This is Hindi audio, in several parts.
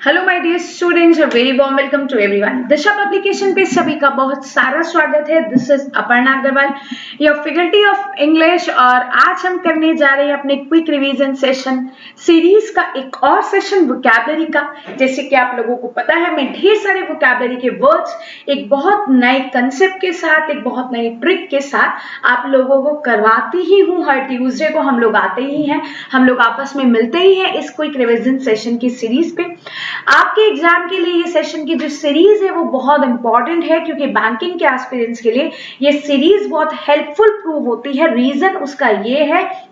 Hello my dear students, very warm welcome to everyone. Disha publication पे सभी का बहुत सारा स्वागत है। This is Aparna Agrawal, your faculty of English. और आज हम करने जा रहे हैं अपने क्विक रिवीजन सेशन सीरीज का एक और सेशन वोकैबुलरी का। जैसे कि आप लोगों को पता है, मैं ढेर सारे वोकैबुलरी के वर्ड्स एक बहुत नए कंसेप्ट के साथ, एक बहुत नई ट्रिक के साथ आप लोगों को करवाती ही हूँ। हर ट्यूसडे को हम लोग आते ही हैं, हम लोग आपस में मिलते ही हैं इस क्विक रिवीजन सेशन की सीरीज पे। आपके एग्जाम के लिए ये सेशन की जो सीरीज है वो बहुत इंपॉर्टेंट है, क्योंकि बैंकिंग के एस्पिरेंट्स के लिए ये सीरीज बहुत हेल्पफुल प्रूव होती है। रीजन उसका ये है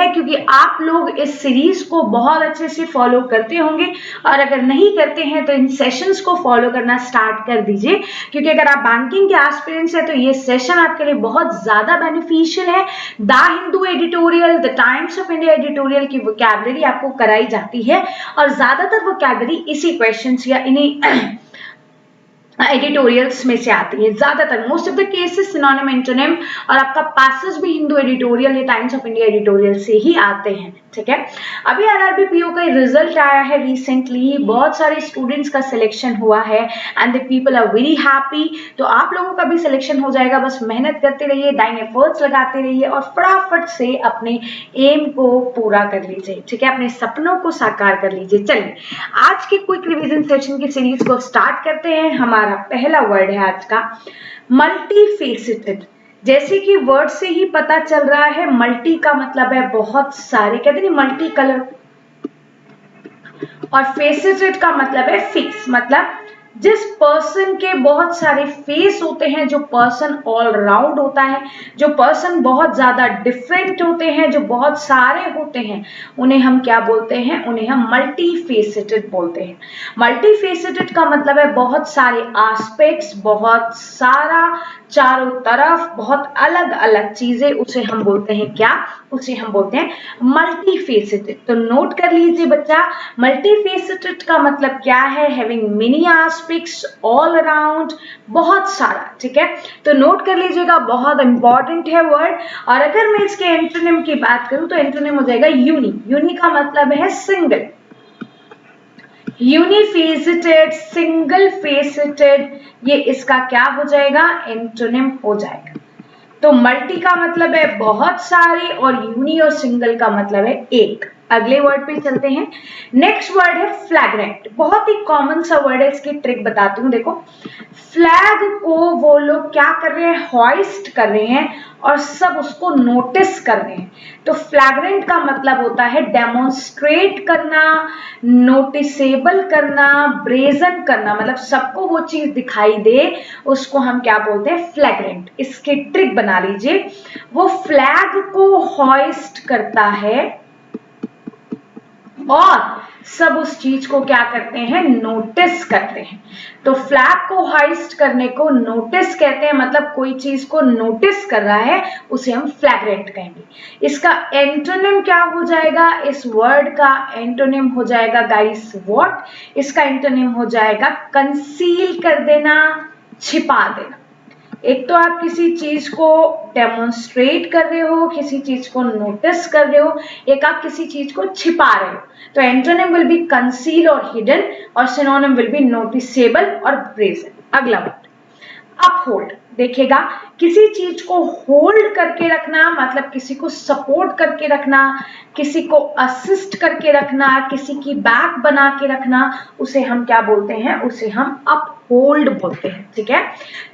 क्योंकि आप लोग इस सीरीज को बहुत अच्छे से फॉलो करते होंगे, और अगर नहीं करते हैं तो इन सेशंस को फॉलो करना स्टार्ट कर दीजिए, क्योंकि अगर आप बैंकिंग के एस्पिरेंट्स हैं तो ये सेशन आपके लिए बहुत ज्यादा बेनिफिशियल है। The Hindu editorial, the times of India editorial की वोकैबुलरी आपको कराई जाती है, और ज्यादातर वोकैबुलरी इसी क्वेश्चंस या इन्हीं एडिटोरियल्स में से आती है। ज्यादातर most of the cases synonym antonym और आपका पैसेज भी हिंदू एडिटोरियल या टाइम्स ऑफ इंडिया एडिटोरियल से ही आते हैं। ठीक है, अभी आरआरबी पीओ का रिजल्ट आया है रिसेंटली, बहुत सारे स्टूडेंट्स का सिलेक्शन हुआ है and the people are very happy. तो आप लोगों का भी सिलेक्शन हो जाएगा, बस मेहनत करते रहिए, डाइन एफर्ट्स लगाते रहिए और फटाफट से अपने एम को पूरा कर लीजिए। ठीक है, अपने सपनों को साकार कर लीजिए। चलिए आज के क्विक रिवीजन सेशन की सीरीज को स्टार्ट करते हैं। हमारा पहला वर्ड है आज का मल्टीफेसेटेड। जैसे कि वर्ड से ही पता चल रहा है, मल्टी का मतलब है बहुत सारे, कहते नहीं मल्टी कलर, और फेसेटेड का मतलब है फेस, मतलब जिस पर्सन के बहुत सारे फेस होते हैं, जो पर्सन ऑल राउंड होता है, जो पर्सन बहुत ज्यादा डिफरेंट होते हैं, जो बहुत सारे होते हैं, उन्हें हम क्या बोलते हैं? उन्हें हम मल्टीफेसेटेड बोलते हैं। मल्टीफेसेटेड का मतलब है बहुत सारे एस्पेक्ट्स, बहुत सारा चारों तरफ बहुत अलग अलग चीजें, उसे हम बोलते हैं क्या? उसे हम बोलते हैं मल्टीफेसेटेड। तो नोट कर लीजिए बच्चा, मल्टीफेसेटेड का मतलब क्या है? Having many aspects, all around, बहुत सारा। ठीक है, तो नोट कर लीजिएगा, बहुत इंपॉर्टेंट है वर्ड। और अगर मैं इसके एंटोनिम की बात करूं तो एंटोनिम हो जाएगा यूनी। यूनी का मतलब है सिंगल, यूनिफेसेटेड, सिंगल फेसेटेड, ये इसका क्या हो जाएगा? एंटोनिम हो जाएगा। तो मल्टी का मतलब है बहुत सारे, और यूनी और सिंगल का मतलब है एक। अगले वर्ड पे चलते हैं। नेक्स्ट वर्ड है फ्लैग्रेंट। बहुत ही कॉमन सा वर्ड है, इसकी ट्रिक बताती हूँ। देखो, फ्लैग को वो लोग क्या कर रहे हैं? हॉइस्ट कर रहे हैं, और सब उसको नोटिस कर रहे हैं। तो फ्लैग्रेंट का मतलब होता है डेमोन्स्ट्रेट करना, नोटिसेबल करना, ब्रेजन करना, मतलब सबको वो चीज दिखाई दे, उसको हम क्या बोलते हैं? फ्लैग्रेंट। इसकी ट्रिक बना लीजिए, वो फ्लैग को हॉइस्ट करता है और सब उस चीज को क्या करते हैं? नोटिस करते हैं। तो फ्लैग को हाइस्ट करने को नोटिस कहते हैं, मतलब कोई चीज को नोटिस कर रहा है, उसे हम फ्लैग्रेंट कहेंगे। इसका एंटोनिम क्या हो जाएगा? इस वर्ड का एंटोनिम हो जाएगा गाइस व्हाट? इसका एंटोनिम हो जाएगा कंसील कर देना, छिपा देना। एक तो आप किसी चीज को डेमोन्स्ट्रेट कर रहे हो, किसी चीज को नोटिस कर रहे हो, एक आप किसी चीज को छिपा रहे हो। तो एंटोनिम विल बी कंसील और हिडन, और सिनोनिम विल बी नोटिसेबल और ब्रेजन। अगला वर्ड अपहोल्ड। देखिएगा, किसी चीज को होल्ड करके रखना, मतलब किसी को सपोर्ट करके रखना, किसी को असिस्ट करके रखना, किसी की बैक बना के रखना, उसे हम क्या बोलते हैं? उसे हम अपहोल्ड बोलते हैं। ठीक है,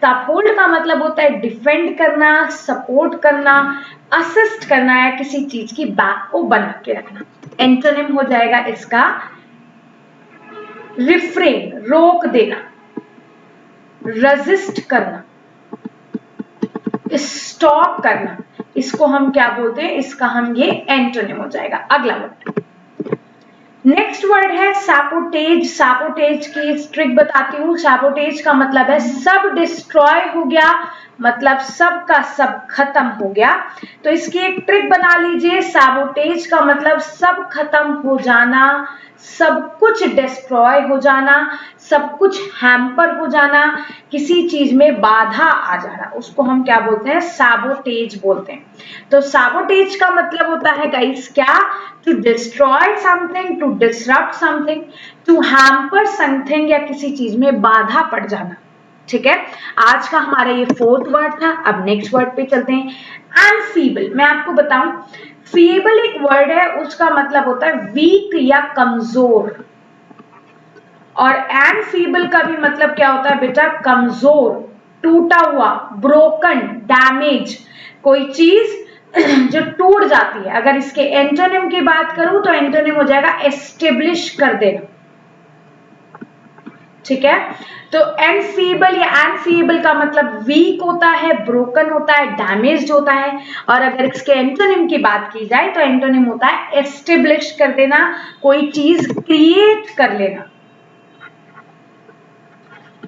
तो अपहोल्ड का मतलब होता है डिफेंड करना, सपोर्ट करना, असिस्ट करना, या किसी चीज की बैक को बना के रखना। एंटोनिम हो जाएगा इसका रिफ्रेन, रोक देना, रेजिस्ट करना, स्टॉप करना। इसको हम क्या बोलते हैं? इसका हम ये एंटोनिम हो जाएगा। अगला वर्ड, नेक्स्ट वर्ड है सैबोटेज। सैबोटेज की ट्रिक बताती हूँ। सैबोटेज का मतलब है सब डिस्ट्रॉय हो गया, मतलब सब का सब खत्म हो गया। तो इसकी एक ट्रिक बना लीजिए, सैबोटेज का मतलब सब खत्म हो जाना, सब कुछ डिस्ट्रॉय हो जाना, सब कुछ हैम्पर हो जाना, किसी चीज में बाधा आ जाना, उसको हम क्या बोलते हैं, सैबोटेज बोलते हैं। तो सैबोटेज का मतलब होता है गाइस क्या, to destroy something, to disrupt something, to hamper something, या किसी चीज में बाधा पड़ जाना। ठीक है, आज का हमारा ये 4th वर्ड था। अब नेक्स्ट वर्ड पे चलते हैं, अनफीबल। मैं आपको बताऊं, फीबल एक वर्ड है, उसका मतलब होता है वीक या कमजोर, और अनफीबल का भी मतलब क्या होता है बेटा, कमजोर, टूटा हुआ, ब्रोकन, डैमेज, कोई चीज जो टूट जाती है। अगर इसके एंटोनिम की बात करूं तो एंटोनिम हो जाएगा एस्टेब्लिश कर देना। ठीक है, तो एनफीबल या अनफीबल का मतलब वीक होता है, ब्रोकन होता है, डैमेज्ड होता है। और अगर इसके एंटोनिम की बात की जाए तो एंटोनिम होता है एस्टेब्लिश कर देना, कोई चीज क्रिएट कर लेना,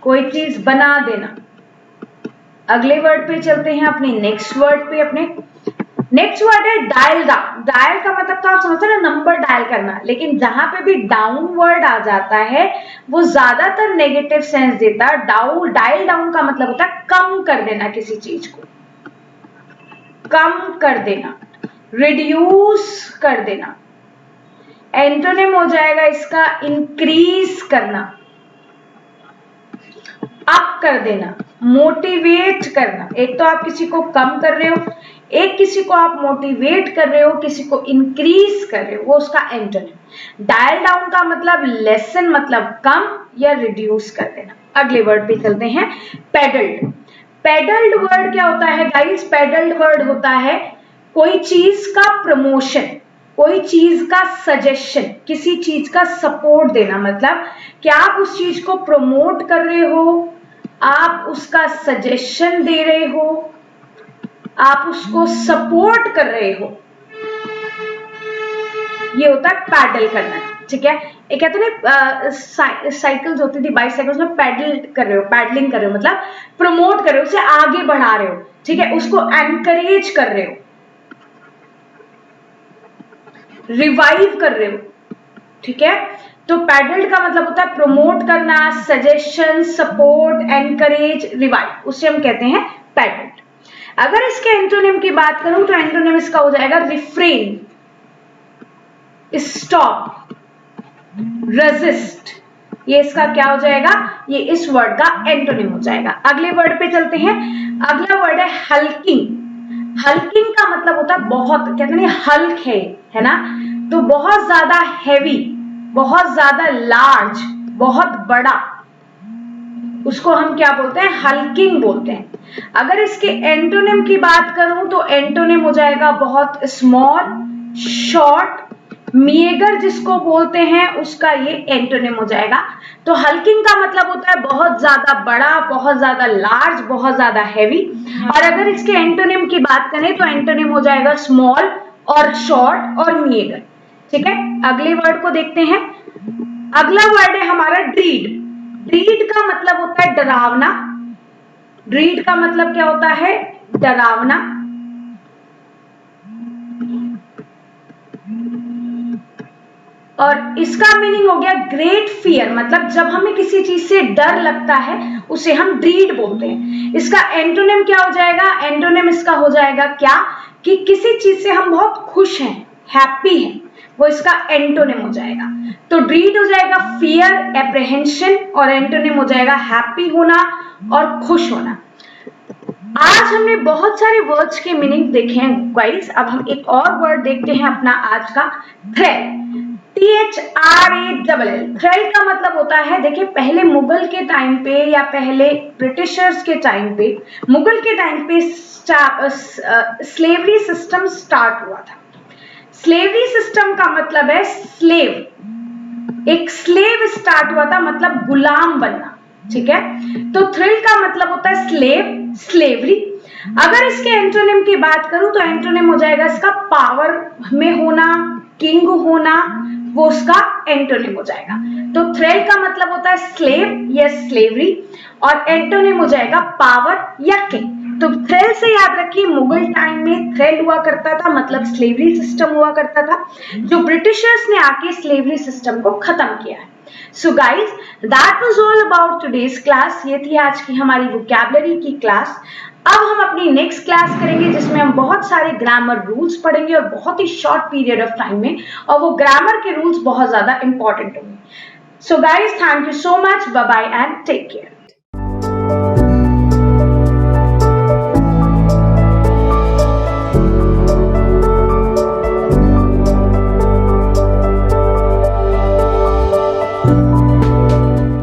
कोई चीज बना देना। अगले वर्ड पे चलते हैं, अपने नेक्स्ट वर्ड पे। अपने नेक्स्ट वर्ड है डायल डाउन। डायल का मतलब तो आप समझते हैं ना, नंबर डायल करना, लेकिन जहां पे भी डाउन वर्ड आ जाता है वो ज्यादातर नेगेटिव सेंस देता है। डायल डाउन का मतलब होता है कम कर देना, किसी चीज को कम कर देना, रिड्यूस कर देना। एंटोनिम हो जाएगा इसका इंक्रीज करना, अप कर देना, मोटिवेट करना। एक तो आप किसी को कम कर रहे हो, एक किसी को आप मोटिवेट कर रहे हो, किसी को इंक्रीज कर रहे हो, वो उसका एंटोनिम। डायल डाउन का मतलब लेसन, मतलब कम या रिड्यूस कर देना। अगले वर्ड पे चलते हैं, पेडल्ड। पेडल्ड वर्ड क्या होता है गाइस, पेडल्ड वर्ड होता है कोई चीज का प्रमोशन, कोई चीज का सजेशन, किसी चीज का सपोर्ट देना। मतलब क्या आप उस चीज को प्रमोट कर रहे हो, आप उसका सजेशन दे रहे हो, आप उसको सपोर्ट कर रहे हो, ये होता है पैडल करना। ठीक है, एक कहते हैं साइकिल्स होती थी, बाइसाइकिल्स में पैडल कर रहे हो, पैडलिंग कर रहे हो, मतलब प्रमोट कर रहे हो, उसे आगे बढ़ा रहे हो। ठीक है, उसको एनकरेज कर रहे हो, रिवाइव कर रहे हो। ठीक है, तो पैडल्ड का मतलब होता है प्रमोट करना, सजेशन, सपोर्ट, एनकरेज, रिवाइव, उसे हम कहते हैं पैडल्ड। अगर इसके एंटोनिम की बात करूं तो एंटोनिम इसका हो जाएगा रिफ्रेन, स्टॉप, रेजिस्ट। ये इसका क्या हो जाएगा, ये इस वर्ड का एंटोनिम हो जाएगा। अगले वर्ड पे चलते हैं, अगला वर्ड है हल्किंग। हल्किंग का मतलब होता है बहुत, कहते हैं हल्क है ना, तो बहुत ज्यादा हैवी, बहुत ज्यादा लार्ज, बहुत बड़ा, उसको हम क्या बोलते हैं, हल्किंग बोलते हैं। अगर इसके एंटोनिम की बात करूं तो एंटोनिम हो जाएगा बहुत स्मॉल, शॉर्ट, मेगर जिसको बोलते हैं, उसका ये एंटोनिम हो जाएगा। तो हल्किंग का मतलब होता है बहुत ज्यादा बड़ा, बहुत ज्यादा लार्ज, बहुत ज्यादा हैवी। और अगर इसके एंटोनिम की बात करें तो एंटोनिम हो जाएगा स्मॉल और शॉर्ट और मेगर। ठीक है, अगले वर्ड को देखते हैं। अगला वर्ड है हमारा ड्रीड। ड्रीड का मतलब होता है डरावना। ड्रीड का मतलब क्या होता है, डरावना। और इसका मीनिंग हो गया ग्रेट फियर, मतलब जब हमें किसी चीज से डर लगता है उसे हम ड्रीड बोलते हैं। इसका एंटोनिम क्या हो जाएगा, एंटोनिम इसका हो जाएगा क्या, कि किसी चीज से हम बहुत खुश हैं, हैप्पी हैं, वो इसका एंटोनिम हो जाएगा। तो ड्रीड हो जाएगा फियर, एप्रीहेंशन, और एंटोनिम हो जाएगा हैप्पी होना और खुश होना। आज हमने बहुत सारे वर्ड्स के मीनिंग देखे हैं गाइस। अब हम एक और वर्ड देखते हैं अपना आज का, थ्रेल। THRALL। थ्रेल का मतलब होता है, देखिए पहले मुगल के टाइम पे या पहले ब्रिटिशर्स के टाइम पे, मुगल के टाइम पे स्लेवरी सिस्टम स्टार्ट हुआ था। स्लेवरी सिस्टम का मतलब है स्लेव, एक स्लेव स्टार्ट हुआ था, मतलब गुलाम बनना। ठीक है, तो थ्रिल का मतलब होता है स्लेव, स्लेवरी। अगर इसके एंटोनिम की बात करूं तो एंटोनिम हो जाएगा इसका पावर में होना, किंग होना, वो उसका एंटोनिम हो जाएगा। तो थ्रिल का मतलब होता है स्लेव या स्लेवरी, और एंटोनिम हो जाएगा पावर या किंग। तो थ्रेल से याद रखिए, मुगल टाइम में थ्रेल हुआ करता था, मतलब स्लेवरी सिस्टम हुआ करता था, जो ब्रिटिशर्स ने आके स्लेवरी सिस्टम को खत्म किया है। So guys, that was all about today's class. ये थी आज की हमारी वोकैबुलरी की क्लास। अब हम अपनी नेक्स्ट क्लास करेंगे जिसमें हम बहुत सारे ग्रामर रूल्स पढ़ेंगे और बहुत ही शॉर्ट पीरियड ऑफ टाइम में, और वो ग्रामर के रूल्स बहुत ज्यादा इंपॉर्टेंट होंगे। So guys, thank you so much, bye bye and take care.